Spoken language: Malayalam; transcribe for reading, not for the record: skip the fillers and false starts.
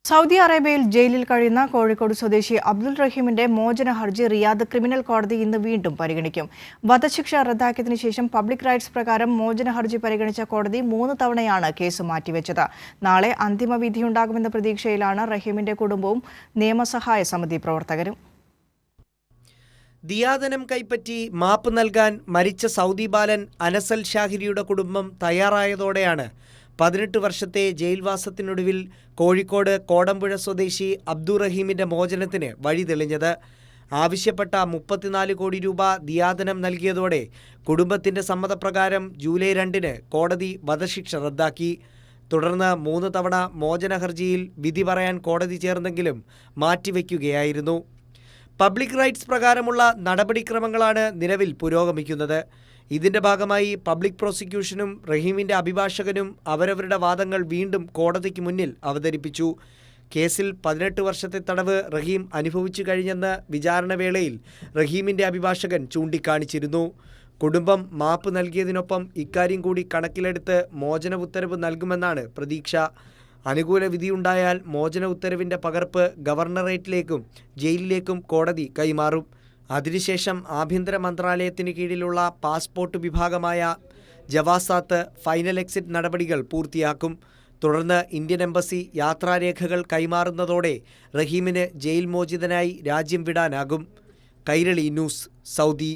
സൗദി അറേബ്യയിൽ ജയിലിൽ കഴിയുന്ന കോഴിക്കോട് സ്വദേശി അബ്ദുൾ റഹീമിന്റെ മോചന ഹർജി റിയാദ് ക്രിമിനൽ കോടതി ഇന്ന് വീണ്ടും പരിഗണിക്കും. വധശിക്ഷ റദ്ദാക്കിയതിനു ശേഷം പബ്ലിക് റൈറ്റ്സ് പ്രകാരം മോചന ഹർജി പരിഗണിച്ച കോടതി 3 തവണയാണ് കേസ് മാറ്റിവെച്ചത്. നാളെ അന്തിമ വിധിയുണ്ടാകുമെന്ന പ്രതീക്ഷയിലാണ് റഹീമിന്റെ കുടുംബവും നിയമസഹായ സമിതി പ്രവർത്തകരും. ദിയാദനം കൈപ്പറ്റി മാപ്പ് നൽകാൻ മരിച്ച സൗദി ബാലൻ അനസൽ ഷാഹിരിയുടെ കുടുംബം തയ്യാറായതോടെയാണ് 18 വർഷത്തെ ജയിൽവാസത്തിനൊടുവിൽ കോഴിക്കോട് കോടമ്പുഴ സ്വദേശി അബ്ദുൾ റഹീമിന്റെ മോചനത്തിന് വഴി തെളിഞ്ഞത്. ആവശ്യപ്പെട്ട 34 കോടി രൂപ ദിയാദനം നൽകിയതോടെ കുടുംബത്തിന്റെ സമ്മതപ്രകാരം ജൂലൈ 2-ന് കോടതി വധശിക്ഷ റദ്ദാക്കി. തുടർന്ന് 3 തവണ മോചന ഹർജിയിൽ വിധി പറയാൻ കോടതി ചേർന്നെങ്കിലും മാറ്റിവെക്കുകയായിരുന്നു. പബ്ലിക് റൈറ്റ്സ് പ്രകാരമുള്ള നടപടിക്രമങ്ങളാണ് നിലവിൽ പുരോഗമിക്കുന്നത്. ഇതിന്റെ ഭാഗമായി പബ്ലിക് പ്രോസിക്യൂഷനും റഹീമിന്റെ അഭിഭാഷകനും അവരവരുടെ വാദങ്ങൾ വീണ്ടും കോടതിക്ക് മുന്നിൽ അവതരിപ്പിച്ചു. കേസിൽ 18 വർഷത്തെ തടവ് റഹീം അനുഭവിച്ചു കഴിഞ്ഞെന്ന് വിചാരണവേളയിൽ റഹീമിന്റെ അഭിഭാഷകൻ ചൂണ്ടിക്കാണിച്ചിരുന്നു. കുടുംബം മാപ്പ് നൽകിയതിനൊപ്പം ഇക്കാര്യം കൂടി കണക്കിലെടുത്ത് മോചന ഉത്തരവ് നൽകുമെന്നാണ് പ്രതീക്ഷ. അനുകൂല വിധിയുണ്ടായാൽ മോചന ഉത്തരവിന്റെ പകർപ്പ് ഗവർണറേറ്റിലേക്കും ജയിലിലേക്കും കോടതി കൈമാറും. അതിനുശേഷം ആഭ്യന്തര മന്ത്രാലയത്തിന് കീഴിലുള്ള പാസ്പോർട്ട് വിഭാഗമായ ജവാസാത്ത് ഫൈനൽ എക്സിറ്റ് നടപടികൾ പൂർത്തിയാക്കും. തുടർന്ന് ഇന്ത്യൻ എംബസി യാത്രാരേഖകൾ കൈമാറുന്നതോടെ റഹീമിന് ജയിൽ മോചിതനായി രാജ്യം വിടാനാകും. Kairali news, Saudi.